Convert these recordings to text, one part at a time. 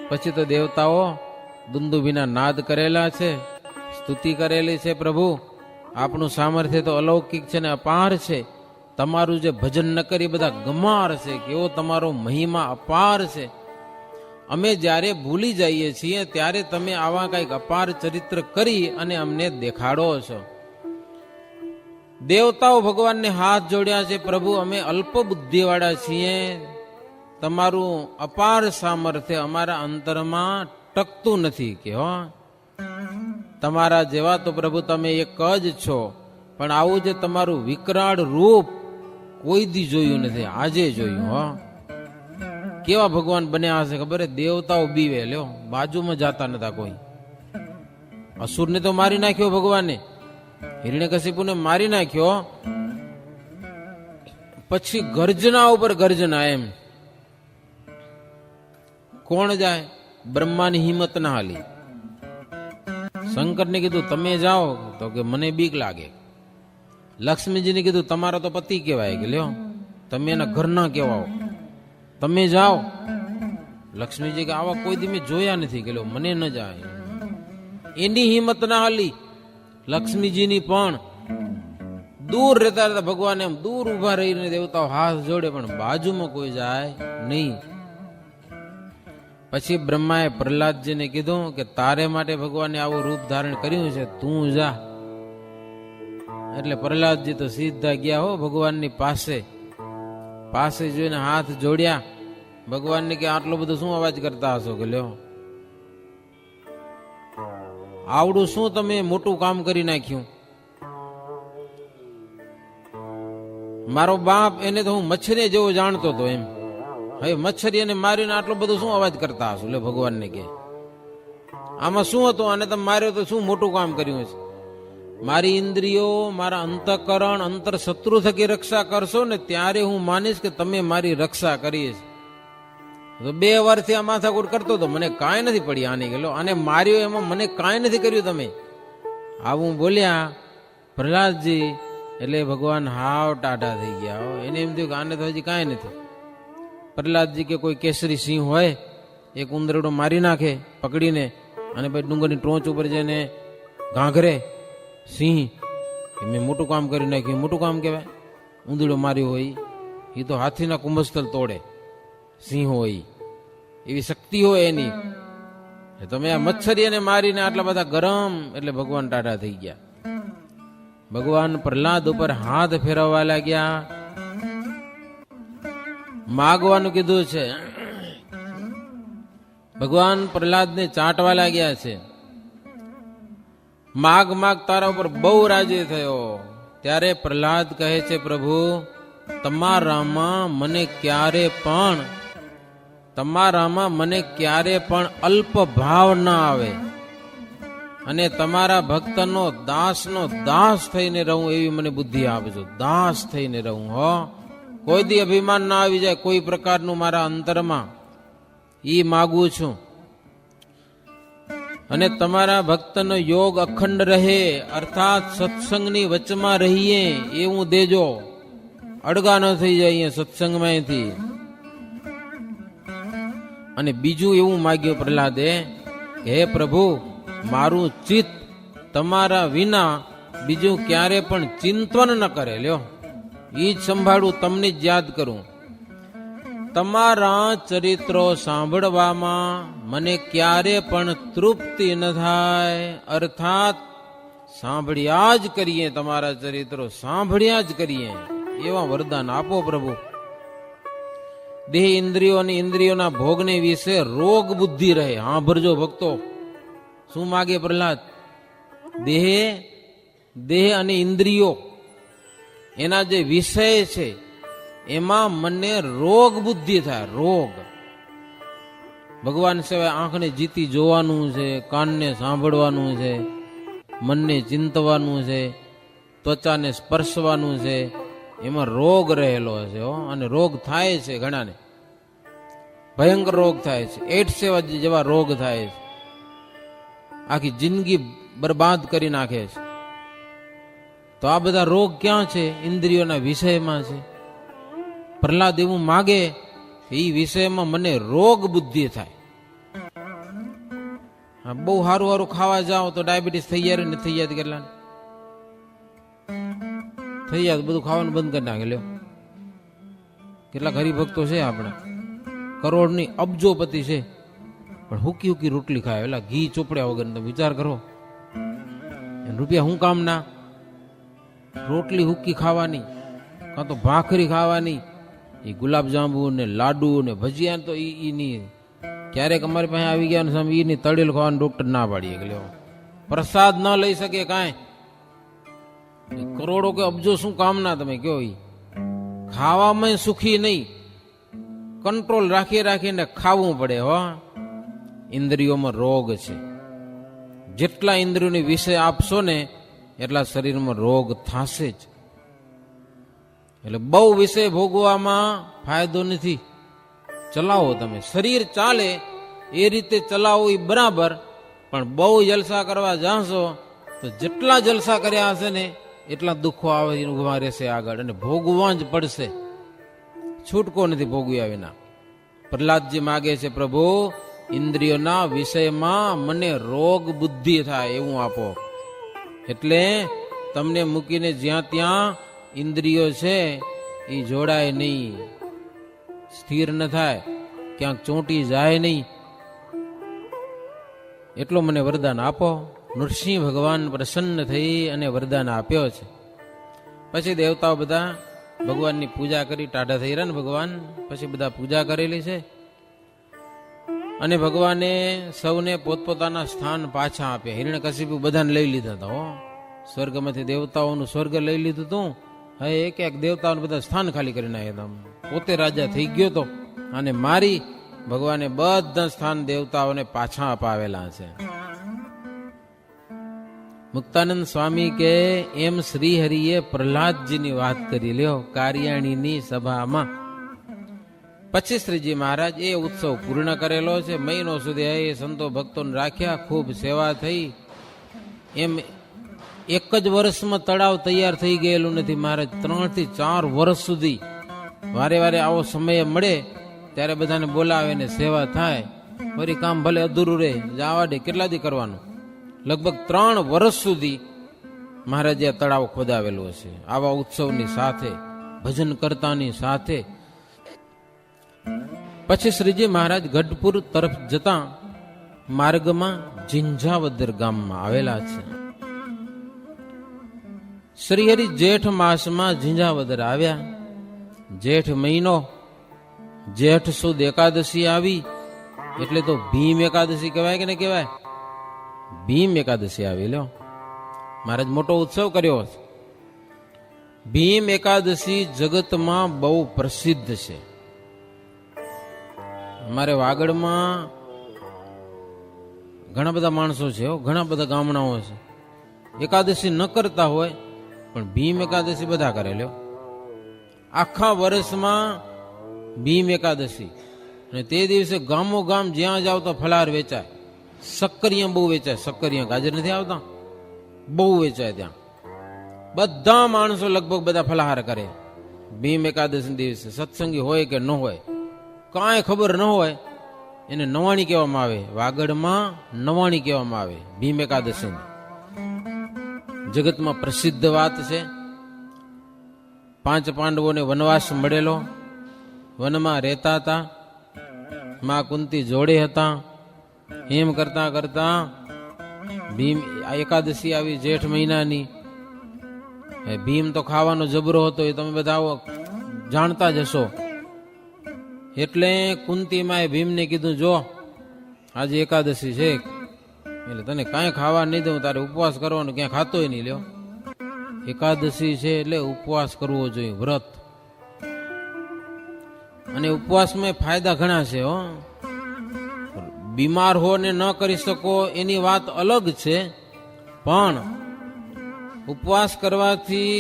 પછી તો દેવતાઓ દુંદુભીના નાદ કરેલા છે, સ્તુતિ કરેલી છે. પ્રભુ આપણું સામર્થ્ય તો અલૌકિક છે ને અપાર છે. તમારું જે ભજન ન કરી બધા ગમાર છે, કેવો તમારો મહિમા અપાર છે. અમે જ્યારે ભૂલી જઈએ છીએ ત્યારે તમે આવા કંઈક અપાર ચરિત્ર કરી અને અમને દેખાડો છો. દેવતાઓ ભગવાનને હાથ જોડ્યા છે. પ્રભુ અમે અલ્પ બુદ્ધિવાળા છીએ, તમારું અપાર સામર્થ્ય અમારા અંતરમાં ટકતું નથી કે હો. તમારા જેવા તો પ્રભુ તમે એક જ છો, પણ આવું જે તમારું વિકરાળ રૂપ કોઈ દી જોયું નથી, આજે જોયું. હો કેવા ભગવાન બન્યા હશે ખબર? દેવતાઓ બીવે લ્યો, બાજુમાં જાતા નતા કોઈ. અસુરને તો મારી નાખ્યો ભગવાને, હિરણ્યકશિપુને મારી નાખ્યો. પછી ગર્જના ઉપર ગર્જના. એમ કોણ જાય? બ્રહ્માની હિંમત ના હાલી. શંકરને કીધું તમે જાઓ, તો કે મને બીક લાગે. લક્ષ્મીજીને કીધું તમારા તો પતિ કહેવાય કે લ્યો, તમે એના ઘરના કહેવાઓ, તમે જાઓ. લક્ષ્મીજી કે આવા કોઈ દી મેં જોયા નથી કે લ્યો મને ન જાય. એની હિંમત ના હાલી લક્ષ્મીજીની. પણ દૂર રહેતા રહેતા ભગવાન એમ દૂર ઉભા રહીને દેવતાઓ હાથ જોડે, પણ બાજુમાં કોઈ જાય નહીં. પછી બ્રહ્માએ પ્રહલાદજીને કીધું કે તારે માટે ભગવાને આવું રૂપ ધારણ કર્યું છે, તું જા. એટલે પ્રહલાદજી તો સીધા ગયા હો ભગવાનની પાસે. પાસે જોઈને હાથ જોડ્યા. ભગવાનને કે આટલો બધો શું અવાજ કરતા હશો કે લ્યો, આવડું શું તમે મોટું કામ કરી નાખ્યું? મારો બાપ એને તો હું મચ્છરી જેવો જાણતો હતો. એમ હવે મચ્છરી એને મારીને આટલો બધો શું અવાજ કરતા હશો? લે ભગવાનને કે આમાં શું હતું? આને તમે માર્યો તો શું મોટું કામ કર્યું છે? મારી ઇન્દ્રિયો, મારા અંતઃકરણ, અંતર શત્રુ થકી રક્ષા કરશો ને ત્યારે હું માનીશ કે તમે મારી રક્ષા કરી છે. તો 2 વર્ષથી આ માથાકૂટ કરતો હતો, મને કાંઈ નથી પડી આની ગયેલો, આને માર્યો એમાં મને કાંઈ નથી કર્યું તમે. આવું બોલ્યા પ્રહલાદજી. એટલે ભગવાન હાવ ટાઢા થઈ ગયા. એને એમ થયું કે આને તો હજી કાંઈ નથી. પ્રહલાદજી કે કોઈ કેસરી સિંહ હોય, એક ઉંદરડો મારી નાખે પકડીને, અને પછી ડુંગરની ટોચ ઉપર જઈને ઘાઘરે સિંહ, મેં મોટું કામ કરી નાખ્યું. મોટું કામ કહેવાય? ઉંદરડો માર્યો હોય એ તો હાથીના કુંભસ્થળ તોડે. સિંહ હોય એવી શક્તિ હોય એની. તમે આ મચ્છરીને મારીને આટલા બધા ગરમ. એટલે ભગવાન ટાઢા થઈ ગયા. ભગવાન પ્રહલાદ ઉપર હાથ ફેરવવા લાગ્યા. માગવાનું કીધું છે. ભગવાન પ્રહલાદને ચાટવા લાગ્યા છે. માગ માગ તારા ઉપર બહુ રાજી થયો. ત્યારે પ્રહલાદ કહે છે પ્રભુ તમારામાં મને ક્યારે પણ અલ્પ ભાવ ના આવે, અને તમારા ભક્તનો દાસનો દાસ થઈને રહું એવી મને બુદ્ધિ આપજો. દાસ થઈને રહું. હો કોઈ દી અભિમાન ના આવી જાય કોઈ પ્રકારનું મારા અંતરમાં. ઈ માગું છું. અને તમારા ભક્તનો યોગ અખંડ રહે, અર્થાત સત્સંગની વચમાં રહીએ એવું દેજો. અડગા ન થઈ જાય સત્સંગમાંથી. અને બીજું એવું માગ્યું પ્રહલાદે કે હે પ્રભુ મારું ચિત્ત તમારા વિના બીજું ક્યારે પણ ચિંતન ન કરે. લ્યો ઈ જ સંભાળું, તમને જ યાદ કરું. તમારા ચરિત્રો સાંભળવામાં મને ક્યારે પણ તૃપ્તિ ન થાય. અર્થાત સાંભળ્યા જ કરીએ, તમારા ચરિત્રો સાંભળ્યા જ કરીએ એવા વરદાન આપો પ્રભુ. દેહ ઇન્દ્રિયો અને ઇન્દ્રિયોના ભોગને વિશે રોગ બુદ્ધિ રહે. હા ભરજો ભક્તો. શું માગે પ્રહલાદ? દેહ અને ઇન્દ્રિયો એના જે વિષય છે એમાં મને રોગ બુદ્ધિ થાય. રોગ. ભગવાન સિવાય આંખને જીતી જોવાનું છે, કાનને સાંભળવાનું છે, મનને ચિંતવાનું છે, ત્વચાને સ્પર્શવાનું છે. એમાં રોગ રહેલો છે. અને રોગ થાય છે ઘણાને, ભયંકર રોગ થાય છે. એડ્સ જેવા રોગ થાય છે. આખી જિંદગી બરબાદ કરી નાખે છે. તો આ બધા રોગ ક્યાં છે? ઇન્દ્રિયોના વિષયમાં છે. પ્રહલાદ એવું માગે એ વિષયમાં મને રોગ બુદ્ધિ થાય. હા, બહુ સારું સારું ખાવા જાઓ તો ડાયાબિટીસ થઈ જાય ને થઈ જાય કેટલા થઈ જાય, બધું ખાવાનું બંધ કરી નાખે. લ્યો કેટલાક હરિભક્તો છે આપણે, કરોડની અબજોપતિ છે, પણ હુકી હુકી રોટલી ખાય, એટલે ઘી ચોપડ્યા વગર. તમે વિચાર કરો, રૂપિયા હું કામ ના? રોટલી હુકી ખાવાની, કાં તો ભાખરી ખાવાની, એ ગુલાબજાંબુ ને લાડુ ને ભજીયા તો ઈ નહીં. ક્યારેક અમારી પાસે આવી ગયા ને સામે ઈ તળેલું ખાવાનું ડોક્ટર ના પાડીએ કે લ્યો પ્રસાદ ન લઈ શકે કાંઈ. કરોડો કે અબજો શું કામ ના? તમે કયો ઈ ખાવામાં સુખી નહીં, કંટ્રોલ રાખી રાખીને ખાવું પડે. હો, ઇન્દ્રિયોમાં રોગ છે. જેટલા ઇન્દ્રિયોની વિષય આપશો ને એટલા શરીરમાં રોગ થશે જ. એટલે બહુ વિષય ભોગવામાં ફાયદો નથી. ચલાવો તમે, શરીર ચાલે એ રીતે ચલાવો એ બરાબર, પણ બહુ જલસા કરવા જાશો તો જેટલા જલસા કર્યા હશે ને એટલા દુઃખો આવે ઉભા રહેશે આગળ, અને ભોગવા જ પડશે. છૂટકો નથી ભોગવ્યા વિના. પ્રહલાદજી માગે છે, પ્રભુ ઇન્દ્રિયોના વિષયમાં મને રોગ બુદ્ધિ થાય એવું આપો. એટલે તમને મૂકીને જ્યાં ત્યાં ઇન્દ્રિયો છે એ જોડાય નહીં, સ્થિર ન થાય, ક્યાંક ચોંટી જાય નહીં, એટલો મને વરદાન આપો. નૃસિંહ ભગવાન પ્રસન્ન થઈ અને વરદાન આપ્યો છે. પછી દેવતાઓ બધા ભગવાનની પૂજા કરી ટાઢા થઈ રહ્યા ને ભગવાન, પછી બધા પૂજા કરેલી છે. અને ભગવાને સૌને પોતપોતાના સ્થાન પાછા આપ્યા. હિરણ્યકશિપુ બધાને લઈ લીધા હતા. હો, સ્વર્ગમાંથી દેવતાઓનું સ્વર્ગ લઈ લીધું હતું. હવે એક એક દેવતાઓને બધા સ્થાન ખાલી કરી નાખ્યા હતા. પોતે રાજા થઈ ગયો તો, અને મારી ભગવાને બધા સ્થાન દેવતાઓને પાછા અપાવેલા છે. મુક્તાનંદ સ્વામી કે એમ શ્રી હરિએ પ્રહલાદજીની વાત કરી. લ્યો કાર્યાણીની સભામાં. પછી શ્રીજી મહારાજ એ ઉત્સવ પૂર્ણ કરેલો છે. મહિનો સુધી એ સંતો ભક્તોને રાખ્યા, ખૂબ સેવા થઈ. એમ એક જ વર્ષમાં તળાવ તૈયાર થઈ ગયેલું નથી મહારાજ. 3 થી 4 વર્ષ સુધી વારે વારે આવો સમય મળે ત્યારે બધાને બોલાવે ને સેવા થાય. ફરી કામ ભલે અધૂરું રહે, જવા દે, કેટલા દી કરવાનું. લગભગ 3 વર્ષ સુધી મહારાજે આ તળાવ ખોદાવેલું હશે. આવા ઉત્સવની સાથે, ભજન કરતાની સાથે. પછી શ્રીજી મહારાજ ગઢપુર તરફ જતા માર્ગમાં ઝિંઝાવદર ગામમાં આવેલા છે. શ્રીહરિ જેઠ માસમાં ઝિંઝાવદર આવ્યા. જેઠ મહિનો, જેઠ સુદ એકાદશી આવી એટલે તો ભીમ એકાદશી કહેવાય કે નહીં કહેવાય? ભીમ એકાદશી આવી. લ્યો મહારાજ મોટો ઉત્સવ કર્યો. ભીમ એકાદશી જગતમાં બહુ પ્રસિદ્ધ છે. અમારે વાગડમાં ઘણા બધા માણસો છે, ઘણા બધા ગામડાઓ છે, એકાદશી ન કરતા હોય પણ ભીમ એકાદશી બધા કરે. લ્યો આખા વર્ષમાં ભીમ એકાદશી, અને તે દિવસે ગામો ગામ જ્યાં જાવ તો ફલાર વેચાય. શક્કરિયા બહુ વેચાય. શક્કરિયા ગાજર નથી આવતા, બહુ વેચાય ત્યાં. બધા માણસો લગભગ બધા ફલાહાર કરે ભીમ એકાદશી દિવસે. સત્સંગી હોય કે ન હોય, કાંઈ ખબર ન હોય, એને નવાણી કહેવામાં આવે. વાગડમાં નવાણી કહેવામાં આવે ભીમ એકાદશી. જગતમાં પ્રસિદ્ધ વાત છે. 5 પાંડવોને વનવાસ મળેલો, વનમાં રહેતા હતા, માં કુંતી જોડે હતા. એમ કરતા કરતા ભીમ એકાદશી આવી જેઠ મહિનાની. ભીમ તો ખાવાનો જબરો હતો, એ તમે બધા જાણતા જ હશો. એટલે કુંતી માએ ભીમને કીધું, જો આજે એકાદશી છે એટલે તને કાંઈ ખાવા નહીં દઉં, તારે ઉપવાસ કરવાનો, ક્યાંય ખાતોય નહીં. લ્યો એકાદશી છે એટલે ઉપવાસ કરવો જોઈએ, વ્રત. અને ઉપવાસમાં ફાયદા ઘણા છે. હો, બીમાર હો ને ન કરી શકો એની વાત અલગ છે, પણ ઉપવાસ કરવાથી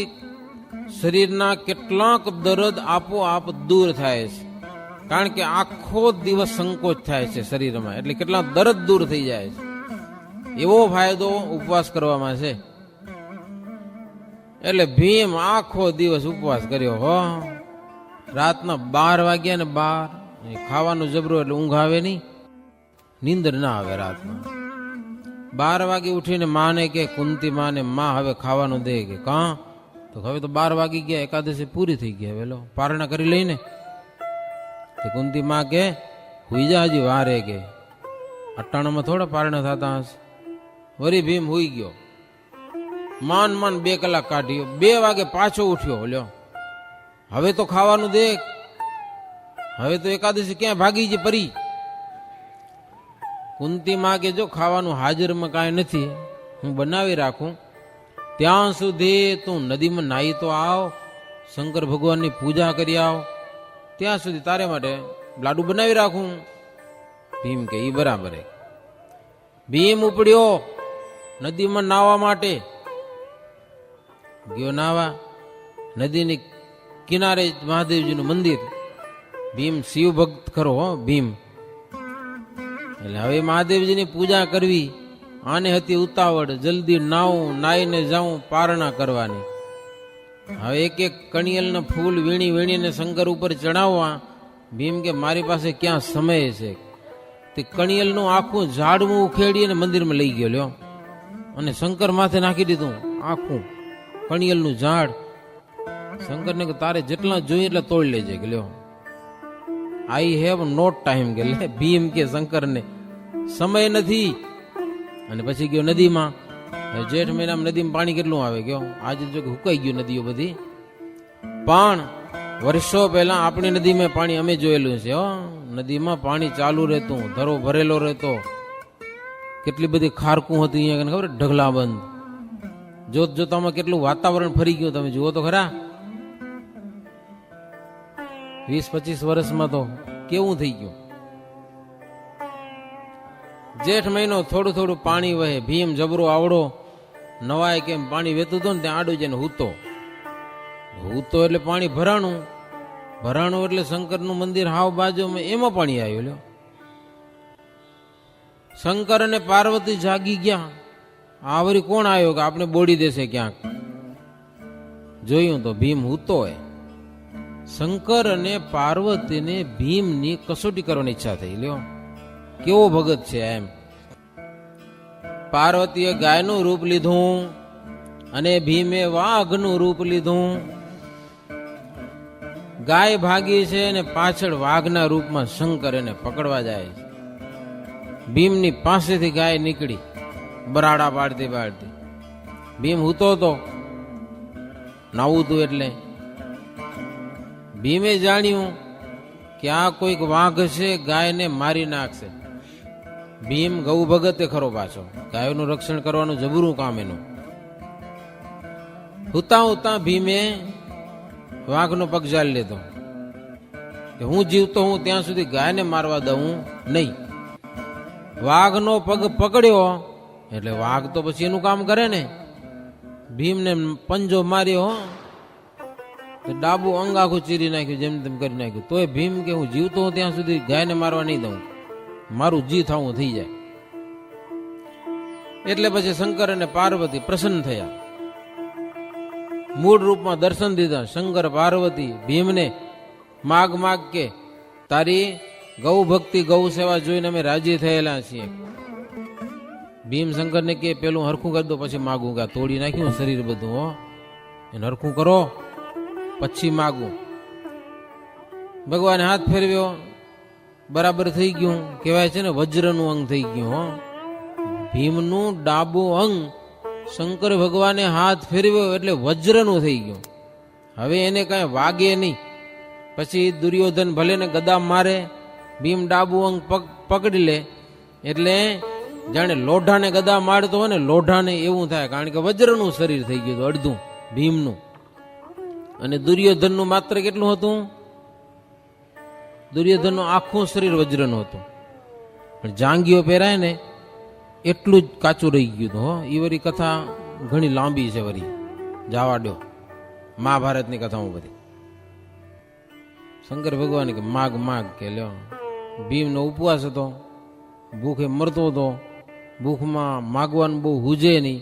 શરીરના કેટલાક દર્દ આપોઆપ દૂર થાય છે. કારણ કે આખો દિવસ સંકોચ થાય છે શરીરમાં, એટલે કેટલા દર્દ દૂર થઈ જાય છે. એવો ફાયદો ઉપવાસ કરવામાં છે. એટલે ભીમ આખો દિવસ ઉપવાસ કર્યો. હો, રાતના 12 વાગ્યા ને 12 ખાવાનું જબરું, એટલે ઊંઘ આવે નહીં, નીંદર ના આવે રાતમાં. 12 વાગે ઉઠીને માને કે કુંતી માને માં હવે ખાવાનું દે કે કાં તો હવે તો 12 વાગી ગયા, એકાદશી પૂરી થઈ ગઈ, વેલો પારણા કરી લઈને. તે કુંતી માં કે હુઈ જા, હજી વારે કે અટાણામાં થોડા પારણા થતા હશે. વરી ભીમ હુઈ ગયો. માન 2 કલાક કાઢ્યો. 2 વાગે પાછો ઉઠ્યો. લ્યો હવે તો ખાવાનું દે, હવે તો એકાદશી ક્યાં ભાગી છે પરી. કુંતી માં કે જો ખાવાનું હાજરમાં કાંઈ નથી, હું બનાવી રાખું, ત્યાં સુધી તું નદીમાં નાહી તો આવ, શંકર ભગવાનની પૂજા કરી આવ, ત્યાં સુધી તારે માટે લાડુ બનાવી રાખું. ભીમ કે ઈ બરાબર હે. ભીમ ઉપડ્યો નદીમાં નાહવા માટે. ગયો નાવા. નદીની કિનારે મહાદેવજીનું મંદિર. ભીમ શિવ ભક્ત ખરો હો ભીમ. એટલે હવે મહાદેવજીની પૂજા કરવી, આને હતી ઉતાવળ, જલ્દી નાવું, નાઈને જાઉં પારણા કરવાની. હવે એક એક કણિયલના ફૂલ વીણી વીણીને શંકર ઉપર ચડાવવા. ભીમ કે મારી પાસે ક્યાં સમય છે. તે કણિયલનું આખું ઝાડવું ઉખેડી અને મંદિરમાં લઈ ગયો. લ્યો અને શંકર માથે નાખી દીધું આખું કણિયલનું ઝાડ. શંકરને કે તારે જેટલા જોઈએ એટલા તોડી લેજે કે લ્યો, આઈ હેવ નોટ ટાઈમ કે લે. ભીમ કે શંકરને સમય નથી. અને પછી ગયો નદીમાં. જેઠ મહિનામાં નદીમાં પાણી કેટલું આવે ગયો, આજે જો કે હુકાઈ ગયું નદીઓ બધી. પણ વર્ષો પહેલા આપણી નદીમાં પાણી અમે જોયેલું છે. નદીમાં પાણી ચાલુ રહેતું, ધરો ભરેલો રહેતો. કેટલી બધી ખારકું હતી અહીંયા ખબર, ઢગલા બંધ. જોત જોતામાં કેટલું વાતાવરણ ફરી ગયું, તમે જુઓ તો ખરા. 20-25 વર્ષમાં તો કેવું થઈ ગયું. જેઠ મહિનો થોડું થોડું પાણી વહે. ભીમ જબરો આવડો નવાય કેમ પાણી વહેતું હતું ને ત્યાં આડું જઈને હૂતો એટલે પાણી ભરાણું એટલે શંકરનું મંદિર હાવ બાજુમાં, એમાં પાણી આવ્યું. લ્યો શંકર અને પાર્વતી જાગી ગયા. આ વળી કોણ આવ્યો કે આપણે બોડી દેશે ક્યાંક. જોયું તો ભીમ હૂતો હોય. શંકર અને પાર્વતીને ભીમની કસોટી કરવાની ઈચ્છા થઈ. લ્યો કેવો ભગત છે એમ. પાર્વતીએ ગાયનું રૂપ લીધું અને ભીમે વાઘનું રૂપ લીધું. ગાય ભાગી છે અને પાછળ વાઘના રૂપમાં શંકર એને પકડવા જાય છે. ભીમની પાસેથી ગાય નીકળી બરાડા પાડતી પાડતી. ભીમ હૂતો તો નાવું તું એટલે ભીમે જાણ્યું કે આ કોઈક વાઘ છે, ગાયને મારી નાખશે. ભીમ ગૌ ભગતે ખરો પાછો, ગાયોનું રક્ષણ કરવાનું જબરું કામ એનું. હુતા હુતા ભીમે વાઘનો પગ જાળી લીધો કે હું જીવતો હું ત્યાં સુધી ગાયને મારવા દઉં નહીં. વાઘનો પગ પકડ્યો એટલે વાઘ તો પછી એનું કામ કરે ને. ભીમને પંજો માર્યો તો ડાબુ અંગ આખું ચીરી નાખ્યું, જેમ તેમ કરી નાખ્યું. તોય ભીમ કે હું જીવતો હું ત્યાં સુધી ગાયને મારવા નહીં દઉં, મારું જી થવું થઈ જાય. એટલે પછી શંકર અને પાર્વતી પ્રસન્ન થયા. મૂળ રૂપમાં દર્શન દીધા. શંકર પાર્વતી ભીમને માગ કે તારી ગૌ ભક્તિ ગૌ સેવા જોઈને અમે રાજી થયેલા છીએ. ભીમ શંકરને કે પેલું હરખું કરી દો પછી માગું. કે તોડી નાખ્યું શરીર બધું, હો એને હરખું કરો પછી માગું. ભગવાને હાથ ફેરવ્યો, બરાબર થઈ ગયું. કહેવાય છે ને વજ્રનું અંગ થઈ ગયું. હો ભીમનું ડાબું અંગ શંકર ભગવાને હાથ ફેરવ્યો એટલે વજ્રનું થઈ ગયું. હવે એને કાંઈ વાગે નહીં. પછી દુર્યોધન ભલે ને ગદા મારે, ભીમ ડાબું અંગ પકડી લે એટલે જાણે લોઢાને ગદા મારતો હોય ને, લોઢાને એવું થાય. કારણ કે વજ્રનું શરીર થઈ ગયું અડધું ભીમનું. અને દુર્યોધનનું માત્ર કેટલું હતું? દુર્યોધનનું આખું શરીર વજ્રનું હતું. પણ જાંગીઓ પહેરાય ને એટલું જ કાચું રહી ગયું હતું. હો એ વરી કથા ઘણી લાંબી છે, વરી જાવા દો મહાભારતની કથાઓ બધી. શંકર ભગવાન કે માગ કે લ્યો. ભીમનો ઉપવાસ હતો, ભૂખે મરતો હતો. ભૂખમાં માગવાનું બહુ હુજે નહીં.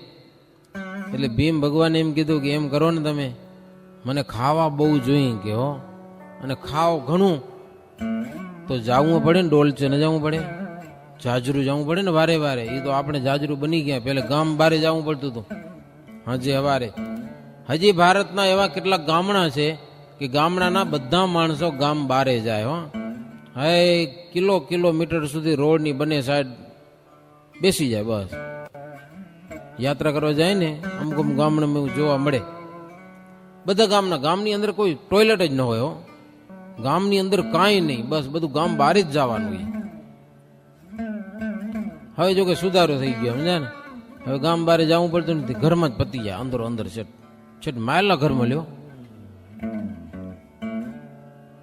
એટલે ભીમ ભગવાને એમ કીધું કે એમ કરો ને તમે, મને ખાવા બહુ જોઈએ કે હો, અને ખાઓ ઘણું તો જાવું પડે ને, ડોલચે ન જવું પડે. જાજરૂ જવું પડે ને વારે વારે. એ તો આપણે જાજરૂ બની ગયા, પેલે ગામ બારે જવું પડતું હતું. હજી હવારે હજી ભારતના એવા કેટલાક ગામડા છે કે ગામડાના બધા માણસો ગામ બારે જાય. હે કિલોમીટર સુધી રોડની બંને સાઈડ બેસી જાય. બસ યાત્રા કરવા જાય ને અમુક અમુક ગામડામાં એવું જોવા મળે. બધા ગામની અંદર કોઈ ટોયલેટ જ ન હોય. ગામની અંદર કાંઈ નહીં, બસ બધું ગામ બહાર જ જવાનું હોય. હવે જો કે સુધારો થઈ ગયો સમજ્યા ને. હવે ગામ બહાર જવું પડતું નથી, ઘરમાં જ પતી જાય. અંદર છેટ માયલા ઘરમાં લ્યો.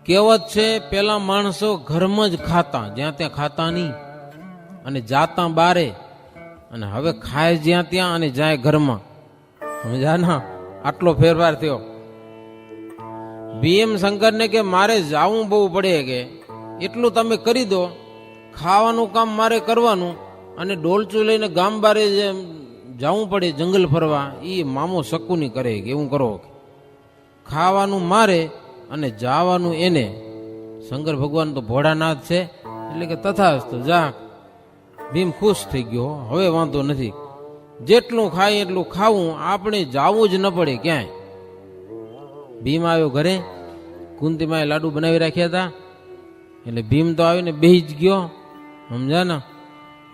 કહેવત છે પેલા માણસો ઘરમાં જ ખાતા, જ્યાં ત્યાં ખાતા નહીં, અને જાતા બારે. અને હવે ખાય જ્યાં ત્યાં અને જાય ઘરમાં. સમજ્યા ના? આટલો ફેરફાર થયો. ભીમ શંકરને કે મારે જાવું બહુ પડે, કે એટલું તમે કરી દો, ખાવાનું કામ મારે કરવાનું, અને ડોલચું લઈને ગામ બારે જવું પડે જંગલ ફરવા, એ મામો શકુની કરે કે એવું કરો. ખાવાનું મારે અને જાવાનું એને. શંકર ભગવાન તો ભોળાનાથ છે, એટલે કે તથાસ્તુ જા. ભીમ ખુશ થઈ ગયો. હવે વાંધો નથી, જેટલું ખાય એટલું ખાવું, આપણે જાવું જ ન પડે ક્યાંય. ભીમ આવ્યો ઘરે. કુંતીમાએ લાડુ બનાવી રાખ્યા હતા, એટલે ભીમ તો આવીને બેહી જ ગયો. સમજા ને?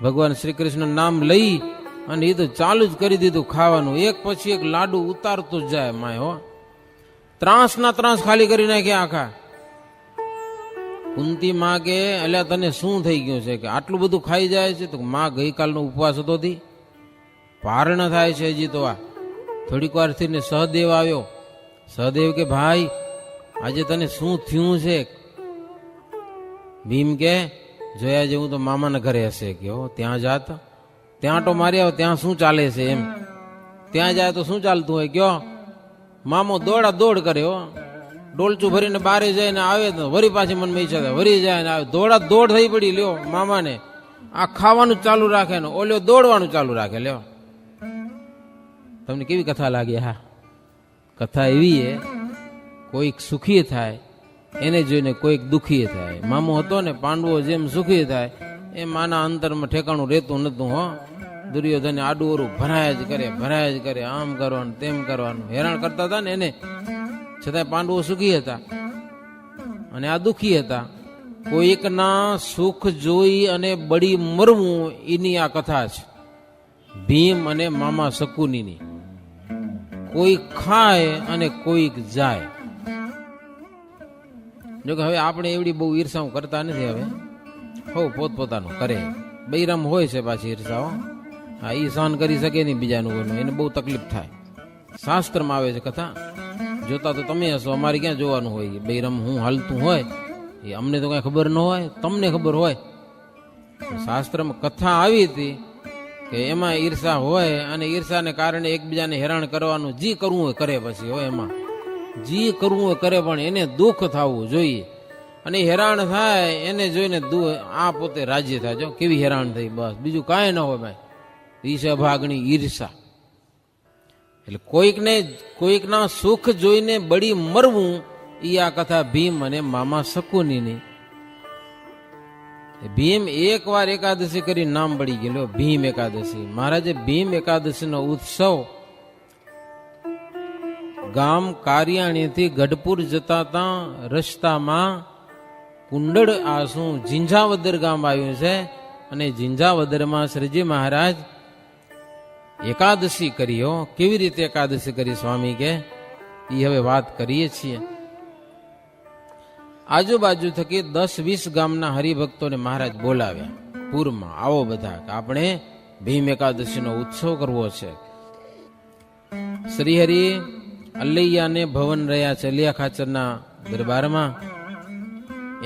ભગવાન શ્રી કૃષ્ણ નામ લઈ અને એ તો ચાલુ જ કરી દીધું ખાવાનું. એક પછી એક લાડુ ઉતારતો જ જાય માય. ત્રાસના ત્રાસ ખાલી કરી નાખ્યા આખા. કુંતી માં કે અલ્યા તને શું થઈ ગયું છે કે આટલું બધું ખાઈ જાય છે? તો માં ગઈકાલનો ઉપવાસ હતો, પારણ થાય છે હજી તો. આ થોડીક વાર થઈને સહદેવ આવ્યો. સહદેવ કે ભાઈ આજે તને શું થયું છે? ભીમ કે જોયા જેવું તો મામાના ઘરે હશે. કે ત્યાં જાત, ત્યાં તો મારી આવો, ત્યાં શું ચાલે છે એમ. ત્યાં જાય તો શું ચાલતું હોય કયો? મામો દોડા દોડ કરે. ડોલચું ભરીને બારે જાય ને આવે તો વરી પાછી મનમાં ઈચ્છા થાય, વરી જાય ને આવે. દોડા દોડ થઈ પડી લ્યો મામાને. આ ખાવાનું ચાલુ રાખે ને ઓલ્યો દોડવાનું ચાલુ રાખે. લ્યો તમને કેવી કથા લાગી? હા, કથા એવી હે, કોઈક સુખી થાય એને જોઈને કોઈક દુખી થાય. મામો હતો ને, પાંડવો જેમ સુખી થાય એ માના અંતરમાં ઠેકાણું રહેતું નતું. દુર્યોધને આડું ભરાયા જ કરે, આમ કરવાનું તેમ કરવાનું, હેરાન કરતા હતા ને એને. છતાં પાંડવો સુખી હતા અને આ દુખી હતા. કોઈકના સુખ જોઈ અને બળી મરવું, એની આ કથા છે ભીમ અને મામા શકુનીની. કોઈક ખાય અને કોઈક જાય. જોકે હવે આપણે એવડી બહુ ઈર્ષાઓ કરતા નથી. હવે પોતપોતાનું કરે. બૈરામ હોય છે પાછી ઈર્ષાઓ. હા, એ સહન કરી શકે નહીં બીજાનું કોઈનું, એને બહુ તકલીફ થાય. શાસ્ત્રમાં આવે છે કથા, જોતા તો તમે હશો, અમારે ક્યાં જોવાનું હોય? બૈરામ હું હાલતું હોય એ અમને તો કઈ ખબર ન હોય, તમને ખબર હોય. શાસ્ત્રમાં કથા આવી હતી કે એમાં ઈર્ષા હોય અને ઈર્ષાને કારણે એકબીજાને હેરાન કરવાનું જે કરવું હોય કરે. પછી હોય એમાં જે કરવું હોય કરે, પણ એને દુઃખ થવું જોઈએ. અને હેરાન થાય એને જોઈને આ પોતે રાજી થાય. જો કેવી હેરાન થઈ, બસ બીજું કાંઈ ન હોય ભાઈ. ઈર્ષા ભાગની ઈર્ષા. એટલે કોઈકના સુખ જોઈને બળી મરવું, એ આ કથા ભીમ અને મામા શકુનીની. ભીમ એક વાર એકાદશી કરી નામ બળી ગયેલો, ભીમ એકાદશી. મહારાજે ભીમ એકાદશી નો ઉત્સવ ગામ કારિયાણીથી ગઢપુર જતા તા રસ્તામાં કુંડળ આસુ ઝીંઝાવદર ગામ આવ્યું છે. અને ઝીંઝાવદરમાં શ્રીજી મહારાજ એકાદશી કરી. કેવી રીતે એકાદશી કરી સ્વામી કે એ હવે વાત કરીએ છીએ. આજુબાજુ થકી 10-20 ગામના હરિભક્તોને મહારાજ બોલાવ્યા પૂરમાં. આવો બધા, આપણે ભીમ એકાદશી નો ઉત્સવ કરવો છે. શ્રીહરિ અલ્લૈયાને ભવન રહ્યા ચલિયા ખાચરના દરબારમાં.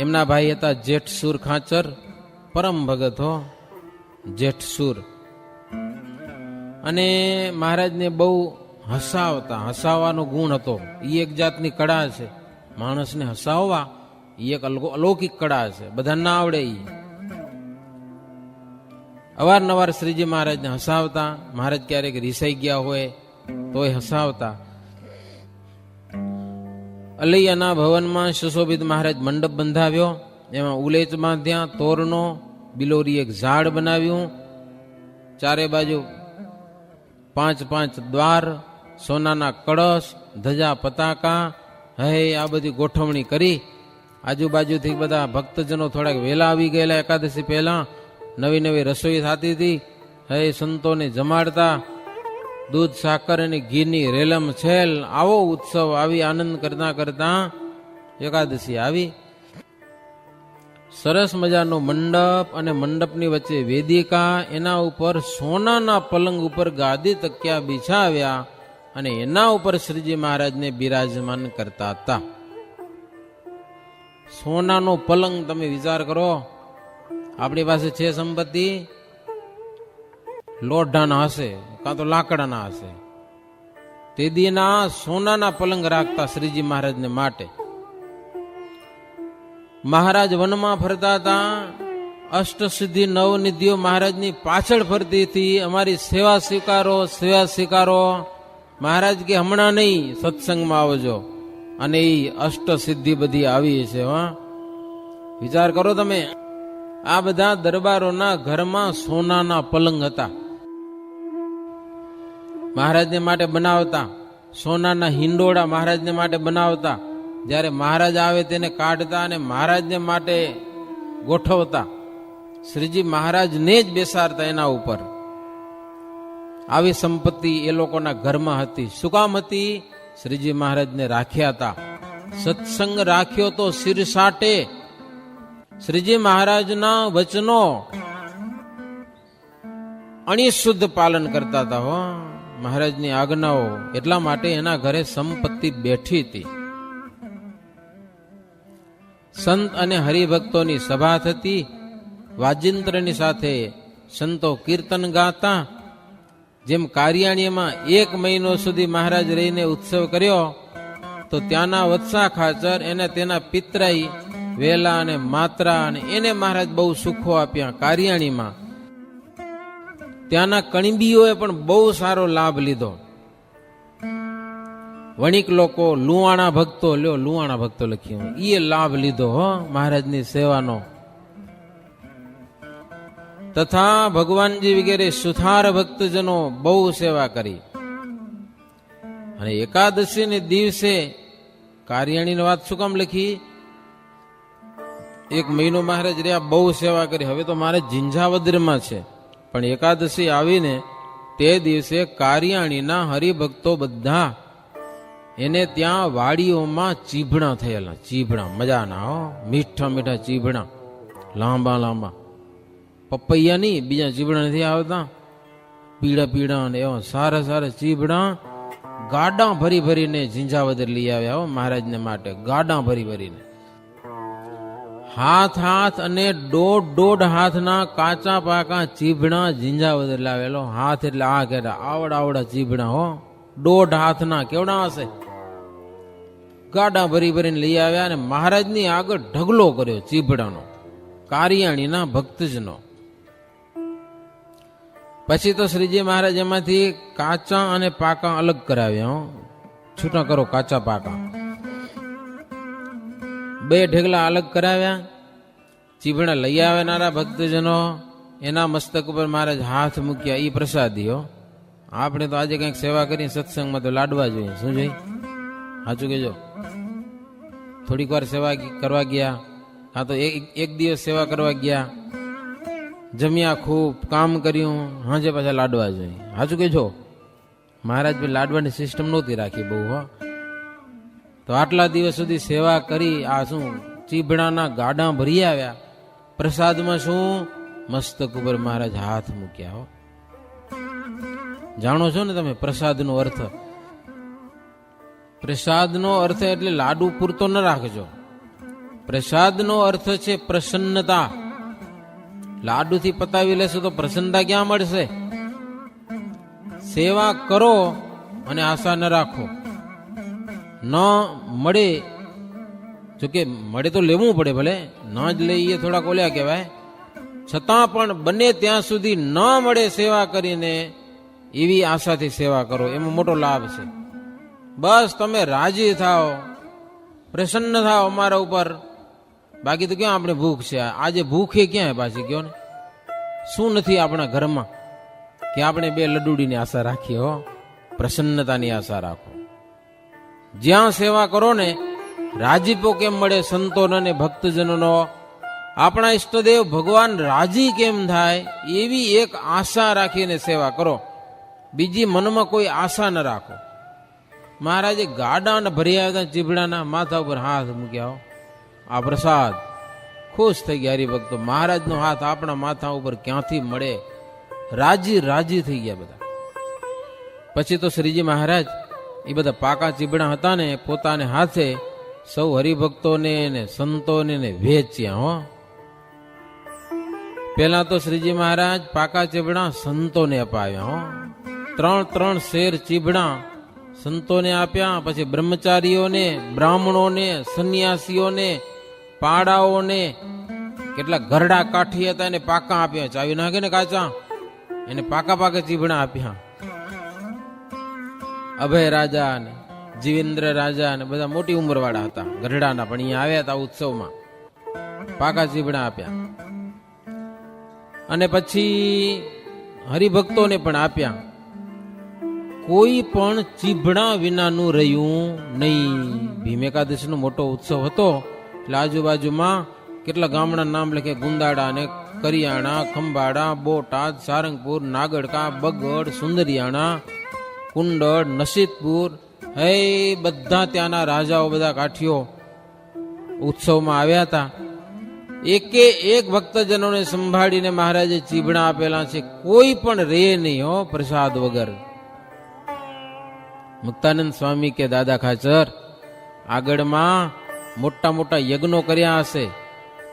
એમના ભાઈ હતા જેઠસુર ખાચર, પરમ ભગત જેઠસુર. અને મહારાજને બહુ હસાવવાનો ગુણ હતો. એ એક જાતની કળા છે, માણસને હસાવવા. એ એક અલૌકિક કળા છે, બધા ના આવડે. અવારનવાર શ્રીજી મહારાજને હસાવતા. મહારાજ ક્યારેક રીસાઈ ગયા હોય તોય હસાવતા. અલૈયાના ભવનમાં સુશોભિત મહારાજ મંડપ બંધાવ્યો. એમાં ઉલેચ બાંધ્યા, તોરણો બિલોરી એક ઝાડ બનાવ્યું, ચારે બાજુ 5-5 દ્વાર, સોનાના કળશ, ધજા પતાકા, હે આ બધી ગોઠવણી કરી. આજુબાજુથી બધા ભક્તજનો થોડાક વહેલા આવી ગયેલા, એકાદશી પહેલા નવી નવી રસોઈ થતી હતી. હે સંતોને જમાડતા, દૂધ સાકર અને ઘીની રેલમ છેલ, આવો ઉત્સવ આવી આનંદ કરતા કરતા એકાદશી આવી. સરસ મજાનો મંડપ અને મંડપની વચ્ચે વેદિકા, એના ઉપર સોનાના પલંગ ઉપર ગાદી તકિયા બિછાવ્યા અને એના ઉપર શ્રીજી મહારાજને બિરાજમાન કરતા હતા. સોનાનો પલંગ, તમે વિચાર કરો, આપણી પાસે છે સંપત્તિ લોઢાના હશે કાં તો લાકડાના હશે, તે દીના સોનાના પલંગ રાખતા શ્રીજી મહારાજને માટે. મહારાજ વનમાં ફરતા હતા, અષ્ટસિદ્ધિ નવનિધિઓ મહારાજની પાછળ ફરતી હતી. અમારી સેવા સ્વીકારો, સેવા સ્વીકારો. મહારાજ કે હમણાં નહીં, સત્સંગમાં આવજો. અને એ અષ્ટસિદ્ધિ બધી આવી છે. વિચાર કરો તમે, આ બધા દરબારોના ઘરમાં સોનાના પલંગ હતા, મહારાજને માટે બનાવતા. સોનાના હિંડોળા મહારાજને માટે બનાવતા. જ્યારે મહારાજ આવે તેને કાઢતા અને મહારાજને માટે ગોઠવતા. શ્રીજી મહારાજને જ બેસાડતા એના ઉપર. આવી સંપત્તિ એ લોકોના ઘરમાં હતી. શું કામ હતી? શ્રીજી મહારાજને રાખ્યા હતા. સત્સંગ રાખ્યો તો શિર સાટે. શ્રીજી મહારાજના વચનો અણિશુદ્ધ પાલન કરતા હતા હો, મહારાજની આજ્ઞાઓ. એટલા માટે એના ઘરે સંપત્તિ બેઠી હતી. સંત અને હરિભક્તોની સભા થતી. વાજિંત્રની સાથે સંતો કીર્તન ગાતા. જેમ કારિયાણીમાં 1 મહિનો સુધી મહારાજ રહીને ઉત્સવ કર્યો, તો ત્યાંના વત્સા ખાચર એને તેના પિતરાઈ વેલા અને માત્રા અને એને મહારાજ બહુ સુખો આપ્યા. કારિયાણીમાં ત્યાંના કણબીઓએ પણ બહુ સારો લાભ લીધો. વણિક લોકો, લુવાણા ભક્તો, લ્યો લુવાણા ભક્તો લખ્યું, એ લાભ લીધો હો મહારાજની સેવાનો. તથા ભગવાનજી વગેરે સુથાર ભક્તજનો બહુ સેવા કરી. અને એકાદશીને દિવસે કારિયાણીની વાત શું કામ લખી? 1 મહિનો મહારાજ રહ્યા, બહુ સેવા કરી. હવે તો મારે ઝીંઝાવદરમાં છે, પણ એકાદશી આવીને તે દિવસે કારિયાણીના હરિભક્તો બધા એને ત્યાં વાડીઓમાં ચીભણા થયેલા. ચીભણા મજાના હો, મીઠા મીઠા ચીભણા, લાંબા લાંબા. પપૈયા નહીં, બીજા ચીભડા નથી આવતા, પીળા પીળા ને એવા સારા સારા ચીભડા ગાડા ભરી ભરીને ઝીંઝાવદર લઈ આવ્યા હો મહારાજને માટે. ગાડા ભરી ભરીને, હાથ હાથ અને 1.5 હાથના કાચા પાકા ચીભડા ઝીંઝાવદર લાવેલો. હાથ એટલે આ કેડા આવડા ચીભડા હો, 1.5 હાથના. કેવડા હશે? ગાડા ભરી ભરીને લઈ આવ્યા અને મહારાજની આગળ ઢગલો કર્યો ચીભડાનો, કારિયાણીના ભક્તજનો. પછી તો શ્રીજી મહારાજ એમાંથી કાચા અને પાકા અલગ કરાવ્યા. છૂટા કરો કાચા પાકા, 2 ઢેગલા અલગ કરાવ્યા. ચીભડા લઈ આવનારા ભક્તજનો એના મસ્તક ઉપર મહારાજ હાથ મૂક્યા. એ પ્રસાદીઓ. આપણે તો આજે કંઈક સેવા કરી સત્સંગમાં તો લાડવા જોઈએ. શું જોઈએ? સાચું કેજો. થોડીક વાર સેવા કરવા ગયા, હા તો એક દિવસ સેવા કરવા ગયા, જમ્યા, ખૂબ કામ કર્યું, હાજે પાછા લાડવા જોઈએ. સાચું કેજો. મહારાજ ભાઈ લાડવાની સિસ્ટમ નહોતી રાખી બહુ. હો તો આટલા દિવસ સુધી સેવા કરી, આ શું ચીભડાના ગાડા ભરી આવ્યા. પ્રસાદમાં શું? મસ્તક ઉપર મહારાજ હાથ મૂક્યા. હો જાણો છો ને તમે પ્રસાદનો અર્થ? પ્રસાદનો અર્થ એટલે લાડુ પૂરતો ન રાખજો. પ્રસાદનો અર્થ છે પ્રસન્નતા. લાડુથી પતાવી લેશો તો પ્રસન્નતા ક્યાં મળશે? સેવા કરો અને આશા ન રાખો. ન મળે, જોકે મળે તો લેવું પડે, ભલે ન જ લઈએ થોડાક ઓલ્યા કહેવાય, છતાં પણ બને ત્યાં સુધી ન મળે સેવા કરીને એવી આશાથી સેવા કરો. એમાં મોટો લાભ છે. બસ તમે રાજી થાઓ, પ્રસન્ન થાઓ અમારા ઉપર. બાકી તો ક્યાં આપણે ભૂખ છે? આજે ભૂખે ક્યાં પાછી? કયો ને, શું નથી આપણા ઘરમાં કે આપણે બે લડુડીની આશા રાખીએ હો? પ્રસન્નતાની આશા રાખો. જ્યાં સેવા કરો ને રાજીપો કેમ મળે સંતોનો અને ભક્તજનોનો, આપણા ઈષ્ટદેવ ભગવાન રાજી કેમ થાય એવી એક આશા રાખીને સેવા કરો. બીજી મનમાં કોઈ આશા ન રાખો. મહારાજે ગાડાને ભરી આવ્યા ચીભડાના માથા ઉપર હાથ મૂક્યા. આ પ્રસાદ ખુશ થઈ ગયા હરિભક્તો. મહારાજનો હાથ આપણા માથા ઉપર ક્યાંથી મળે? રાજી રાજી થઈ ગયા બધા. પછી તો શ્રીજી મહારાજ એ બધા પાકા ચીબડા હતા ને પોતાને હાથે સૌ હરિભક્તોને ને સંતોને ને વેચ્યા. હો, પેલા તો શ્રીજી મહારાજ પાકા ચીબડા સંતોને અપાવ્યા. હો, 3 શેર ચીબડા સંતોને આપ્યા. પછી બ્રહ્મચારીઓને, બ્રાહ્મણોને, સંન્યાસીઓને, પાડાઓને, કેટલા ઘરડા કાઠી હતા એને પાકા આપ્યા. ચાવી નાખે ને કાચા, એને પાકા પાકા ચીબડા આપ્યા. અભય રાજા ને જીવેન્દ્ર રાજા ને બધા મોટી ઉંમર વાળા હતા ગઢડાના, પણ અહીંયા આવ્યા હતા ઉત્સવમાં, પાકા ચીબડા આપ્યા. અને પછી હરિભક્તોને પણ આપ્યા. કોઈ પણ ચીબડા વિનાનું રહ્યું નહીં. ભીમ એકાદશીનો મોટો ઉત્સવ હતો એટલે આજુબાજુમાં કેટલા ગામડા નામ લખે, ગુંદાડા ને કરિયાણા, ખંભાળા, બોટાદ, સારંગપુર, નાગડકા, બગડ, સુંદરિયાણા, કુંડળ, નસીતપુર, હે બધા ત્યાંના રાજાઓ, બધા કાઠીઓ ઉત્સવમાં આવ્યા હતા. એકે એક ભક્તજનોને સંભાળીને મહારાજે ચીબડા આપેલા છે. કોઈ પણ રે નહીં હો પ્રસાદ વગર. મુક્તાનંદ સ્વામી કે દાદા ખાચર આગળમાં મોટા મોટા યજ્ઞો કર્યા હશે,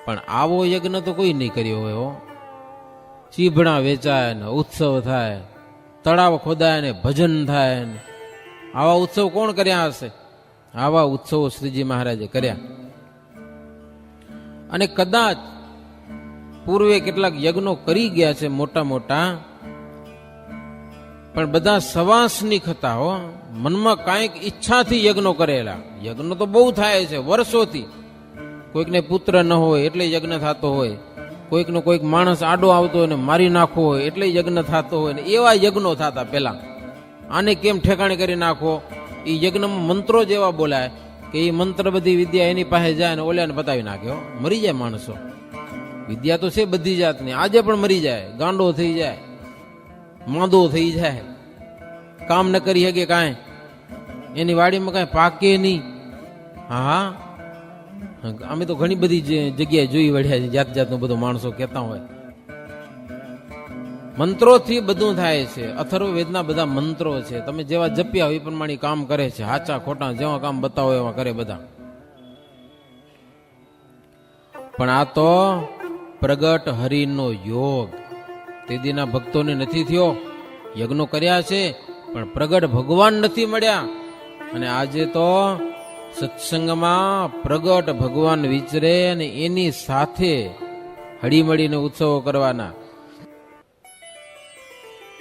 પણ આવો યજ્ઞ તો કોઈ નહીં કર્યો હોય. હો, ચીબડા વેચાય ને ઉત્સવ થાય, તળાવ ખોદાય ને ભજન થાય ને, આવા ઉત્સવ કોણ કર્યા હશે? આવા ઉત્સવો શ્રીજી મહારાજે કર્યા. અને કદાચ પૂર્વે કેટલાક યજ્ઞો કરી ગયા છે મોટા મોટા, પણ બધા સવાસનિક હતા. હો, મનમાં કાંઈક ઈચ્છાથી યજ્ઞો કરેલા. યજ્ઞ તો બહુ થાય છે વર્ષોથી. કોઈકને પુત્ર ન હોય એટલે યજ્ઞ થતો હોય, કોઈકનો કોઈક માણસ આડો આવતો હોય ને મારી નાખવો હોય એટલે યજ્ઞ થતો હોય ને, એવા યજ્ઞો થતા પેલા. આને કેમ ઠેકાણે કરી નાખો, એ યજ્ઞમાં મંત્રો જેવા બોલાય કે એ મંત્ર બધી વિદ્યા એની પાસે જાય ને ઓલાને પતાવી નાખ્યો. મરી જાય માણસો. વિદ્યા તો છે બધી જાતની, આજે પણ મરી જાય, ગાંડો થઈ જાય, માંદો થઈ જાય, કામ ન કરી શકે કાંઈ, એની વાડીમાં કાંઈ પાકે નહીં. હા, અમે તો ઘણી બધી જગ્યાએ જોઈ વળ્યા છે, જાત જાતનું બધું માણસો કહેતા હોય. મંત્રોથી બધું થાય છે. અથર્વ વેદના બધા મંત્રો છે. તમે જેવા જપ્યા હોય એ પ્રમાણે કામ કરે છે. સાચા ખોટા જેવા કામ બતાવો એવા કરે બધા. પણ આ તો પ્રગટ હરિનો યોગ તેદીના ભક્તોને નથી થયો. યજ્ઞો કર્યા છે પણ પ્રગટ ભગવાન નથી મળ્યા. અને આજે તો સત્સંગમાં પ્રગટ ભગવાન વિચરે અને એની સાથે હળીમળીને ઉત્સવો કરવાના.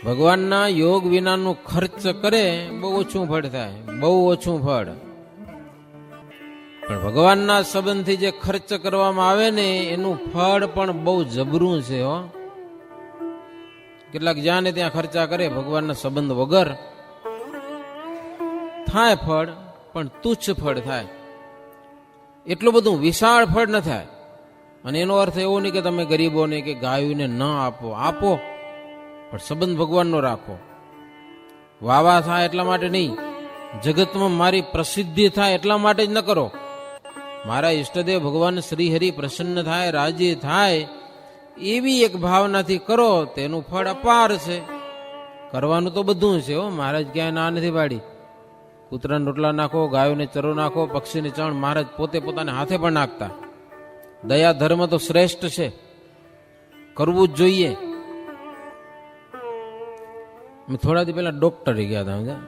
ભગવાનના યોગ વિનાનું ખર્ચ કરે બહુ ઓછું ફળ થાય, બહુ ઓછું ફળ. પણ ભગવાનના સંબંધથી જે ખર્ચ કરવામાં આવે ને એનું ફળ પણ બહુ જબરું છે. હો, કેટલાક જ્યાં ને ત્યાં ખર્ચા કરે ભગવાનના સંબંધ વગર, થાય ફળ પણ તુચ્છ ફળ થાય, એટલું બધું વિશાળ ફળ ન થાય. અને એનો અર્થ એવો નહીં કે તમે ગરીબોને કે ગાયોને ન આપો, આપો પણ સંબંધ ભગવાનનો રાખો. વાવા થાય એટલા માટે નહીં, જગતમાં મારી પ્રસિદ્ધિ થાય એટલા માટે જ ન કરો. મારા ઈષ્ટદેવ ભગવાન શ્રી હરિ પ્રસન્ન થાય, રાજી થાય એવી એક ભાવનાથી કરો, તેનું ફળ અપાર છે. કરવાનું તો બધું છે. હો, મહારાજ ક્યાંય ના નથી પાડી. કૂતરાને રોટલા નાખો, ગાયોને ચરો નાખો, પક્ષીને ચણ મહારાજ પોતે પોતાને હાથે પણ નાખતા. દયા ધર્મ તો શ્રેષ્ઠ છે, કરવું જ જોઈએ. થોડા દી પહેલા ડોક્ટરે ગયા હતા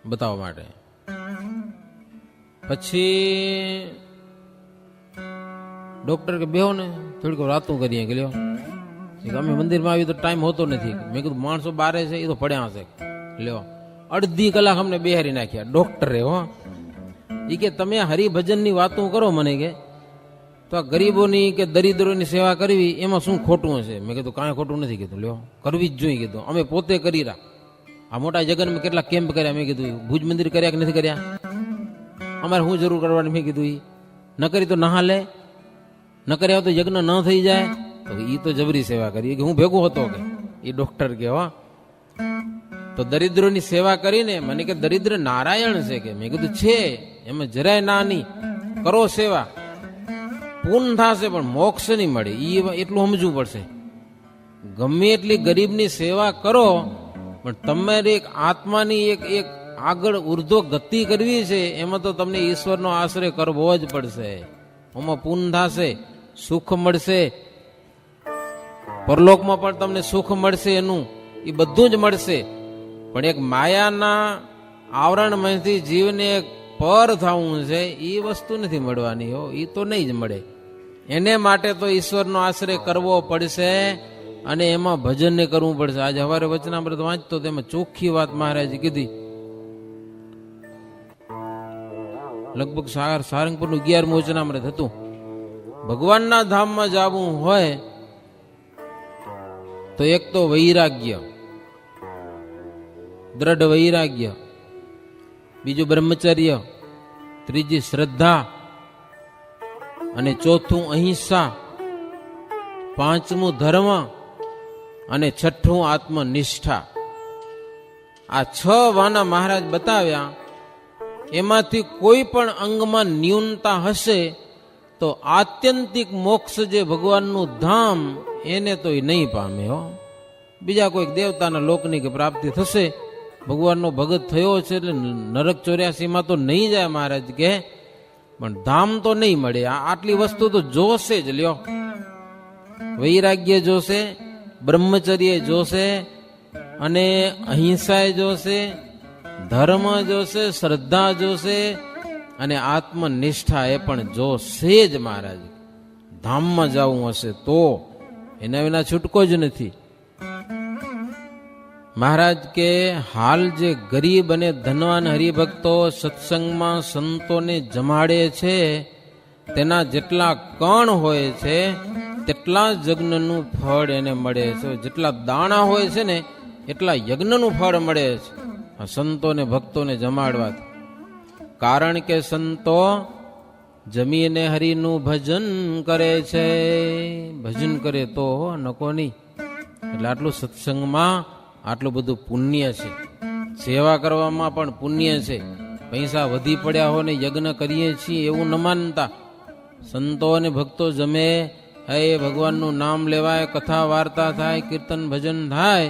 બતાવવા માટે. પછી ડોક્ટર કે બેહો ને થોડીક રાતું કરીએ કે લ્યો, અમે મંદિરમાં આવી તો ટાઈમ હોતો નથી. મેં કીધું માણસો બારે છે એ તો પડ્યા હશે, લ્યો અડધી કલાક અમને બેહારી નાખ્યા ડોક્ટરે. હો, એ કે તમે હરિભજનની વાતો કરો મને કે તો આ ગરીબોની કે દરિદ્રોની સેવા કરવી એમાં શું ખોટું હશે? મેં કીધું કાંઈ ખોટું નથી. કીધું લ્યો કરવી જ જોઈએ. કીધું અમે પોતે કરી રહ્યા. આ મોટા જગનમાં કેટલા કેમ્પ કર્યા. મેં કીધું ભુજ મંદિર કર્યા કે નથી કર્યા? અમારે શું જરૂર કરવાની? મેં કીધું ન કરી તો ના હાલે, ન કર્યા તો યજ્ઞ ન થઈ જાય. તો એ તો જબરી સેવા કરી કે હું ભેગો હતો કે એ ડોક્ટર કે હો. તો દરિદ્રોની સેવા કરીને મને કે દરિદ્ર નારાયણ છે કે. મેં કીધું છે, એમાં જરાય ના નહીં. કરો સેવા, પૂર્ણ થશે પણ મોક્ષ નહીં મળે. એ એટલું સમજવું પડશે. ગમે એટલી ગરીબની સેવા કરો પણ તમારી એક આત્માની એક આગળ ઉર્ધ્વ ગતિ કરવી છે. એમાં તો તમને ઈશ્વરનો આશ્રય કરવો જ પડશે. એમાં પૂર્ણ થશે, સુખ મળશે, પરલોકમાં પણ તમને સુખ મળશે. એનું એ બધું જ મળશે. પણ એક માયાના આવરણમાંથી જીવને એક પર થવું છે, એ વસ્તુ નથી મળવાની. હો, એ તો નહીં જ મળે. એને માટે તો ઈશ્વરનો આશ્રય કરવો પડશે અને એમાં ભજનને કરવું પડશે. આજે સવારે વચનામૃત વાંચતો તેમાં ચોખ્ખી વાત મહારાજ કીધી. લગભગ સારંગપુરનું 11મું વચનામૃત હતું. ભગવાનના ધામમાં જવું હોય તો એક તો વૈરાગ્ય, દ્રઢ વૈરાગ્ય, બીજું બ્રહ્મચર્ય, ત્રીજી શ્રદ્ધા અને ચોથું અહિંસા, પાંચમું ધર્મ અને છઠ્ઠું આત્મનિષ્ઠા. આ 6 વાના મહારાજ બતાવ્યા. એમાંથી કોઈ પણ અંગમાં ન્યૂનતા હશે તો આત્યંતિક મોક્ષ જે ભગવાનનું ધામ એને તો એ નહીં પામે. હો, બીજા કોઈક દેવતાના લોકની કે પ્રાપ્તિ થશે. ભગવાનનો ભગત થયો છે એટલે નરક 84માં તો નહીં જાય મહારાજ કે, પણ ધામ તો નહીં મળે. આટલી વસ્તુ તો જોશે જ. લ્યો, વૈરાગ્ય જોશે, બ્રહ્મચર્ય જોશે અને અહિંસા જોશે, ધર્મ જોશે, શ્રદ્ધા જોશે અને આત્મનિષ્ઠા એ પણ જોશે જ મહારાજ. ધામમાં જવું હશે તો એના વિના છૂટકો જ નથી. મહારાજ કે હાલ જે ગરીબ અને ધનવાન હરિભક્તો સત્સંગમાં સંતોને જમાડે છે તેના જેટલા કણ હોય છે તેટલા યજ્ઞનું ફળ એને મળે છે. જેટલા દાણા હોય છે ને એટલા યજ્ઞનું ફળ મળે છે સંતોને ભક્તોને જમાડવાથી. કારણ કે સંતો જમીને હરિનું ભજન કરે છે. ભજન કરે તો નકો નહીં. એટલે આટલું સત્સંગમાં આટલું બધું પુણ્ય છે. સેવા કરવામાં પણ પુણ્ય છે. પૈસા વધી પડ્યા હોય ને યજ્ઞ કરીએ છીએ એવું ન માનતા. સંતો અને ભક્તો જમે, હે ભગવાનનું નામ લેવાય, કથા વાર્તા થાય, કીર્તન ભજન થાય,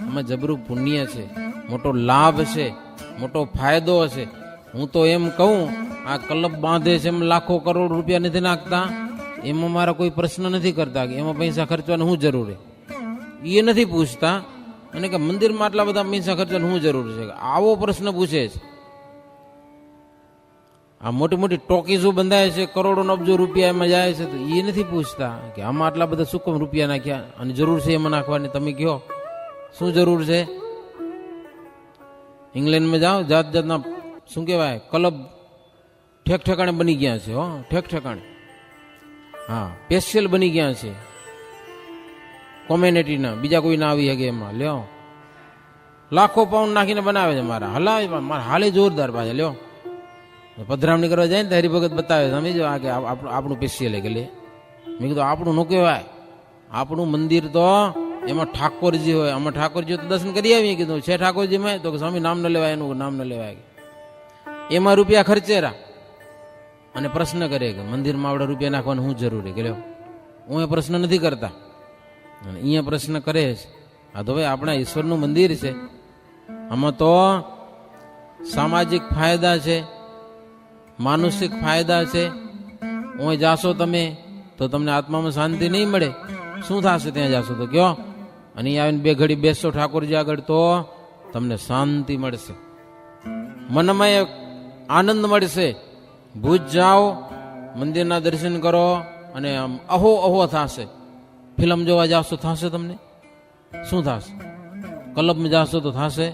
એમાં જબરું પુણ્ય છે, મોટો લાભ છે, મોટો ફાયદો છે. હું તો એમ કહું, આ કલબ બાંધે છે એમ લાખો કરોડ રૂપિયા નથી નાખતા, એમાં મારા કોઈ પ્રશ્ન નથી કરતા કે એમાં પૈસા ખર્ચવાની શું જરૂર છે, એ નથી પૂછતા. અને કે મંદિરમાં આટલા બધા પૈસા ખર્ચવાની શું જરૂર છે, આવો પ્રશ્ન પૂછે છે. આ મોટી મોટી ટોકીઝો બંધાય છે, કરોડો અબજો રૂપિયા એમાં જાય છે, તો એ નથી પૂછતા કે આમાં આટલા બધા શું કામ રૂપિયા નાખ્યા અને જરૂર છે એમાં નાખવાની. તમે કહો શું જરૂર છે? ઇંગ્લેન્ડમાં જાઓ, જાત જાતના શું કહેવાય ક્લબ ઠેક ઠેકાણે બની ગયા છે. હો, ઠેક ઠેકાણે, હા, સ્પેશિયલ બની ગયા છે કોમ્યુનિટીના, બીજા કોઈ ના આવી શકે એમાં. લ્યો, લાખો પાઉન્ડ નાખીને બનાવે છે. મારા હલાવે, મારા હાલે જોરદાર પાછા. લ્યો, પધરામણી કરવા જાય ને તો હરિભગત બતાવે, સમજો આ કે આપણું સ્પેશિયલ કે લે. મેં કીધું આપણું નો કહેવાય, આપણું મંદિર તો એમાં ઠાકોરજી હોય. આમાં ઠાકોરજી તો દર્શન કરી આવીએ. કીધું છે ઠાકોરજીમાં? તો સ્વામી નામ ન લેવાય, એનું નામ ન લેવાય. એમાં રૂપિયા ખર્ચેરા અને પ્રશ્ન કરે કે મંદિરમાં આવડે રૂપિયા નાખવાનું શું જરૂરી? કે લ્યો, હું એ પ્રશ્ન નથી કરતા, અને અહીંયા પ્રશ્ન કરે છે. આ તો ભાઈ આપણા ઈશ્વરનું મંદિર છે, આમાં તો સામાજિક ફાયદા છે, માનસિક ફાયદા છે. હું જાશો તમે તો તમને આત્મામાં શાંતિ નહીં મળે. શું થશે ત્યાં જાશો તો કયો? અને અહીંયા આવીને બે ઘડી બેસો ઠાકોરજી આગળ તો તમને શાંતિ મળશે, મનમાં એક આનંદ મળશે. ભુજ જાઓ, મંદિરના દર્શન કરો અને આમ અહો અહો થશે. ફિલ્મ જોવા જાશો થશે તમને? શું થશે? ક્લબમાં જાશો તો થશે?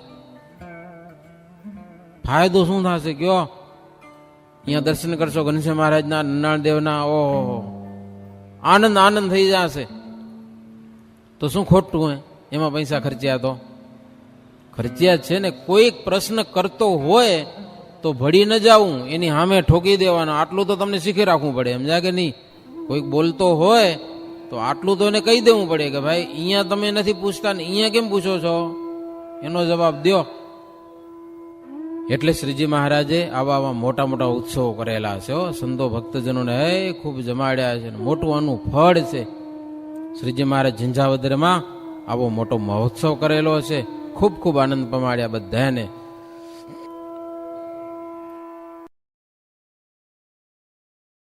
ફાયદો શું થશે કયો? અહીંયા દર્શન કરશો ઘનશ્યામ મહારાજના, નરનાળ દેવના, ઓહો આનંદ આનંદ થઈ જશે તો શું ખોટું હોય? એમાં પૈસા ખર્ચ્યા તો ખર્ચ્યા છે ને. કોઈક પ્રશ્ન કરતો હોય તો ભળી ન જાવું, એની સામે ઠોકી દેવાના. આટલું તો તમને શીખી રાખવું પડે, સમજ્યા કે નહીં? કોઈક બોલતો હોય તો આટલું તો એને કહી દેવું પડે કે ભાઈ અહીંયા તમે નથી પૂછતા ને અહીંયા કેમ પૂછો છો, એનો જવાબ દો. એટલે શ્રીજી મહારાજે આવા આવા મોટા મોટા ઉત્સવો કરેલા છે. સંતો ભક્તજનોને ખૂબ જમાડ્યા છે, મોટું આનું ફળ છે. શ્રીજી મહારાજ ઝંઝાવદરમાં આવો મોટો મહોત્સવ કરેલો છે, ખૂબ ખૂબ આનંદ પમાડ્યા બધાને.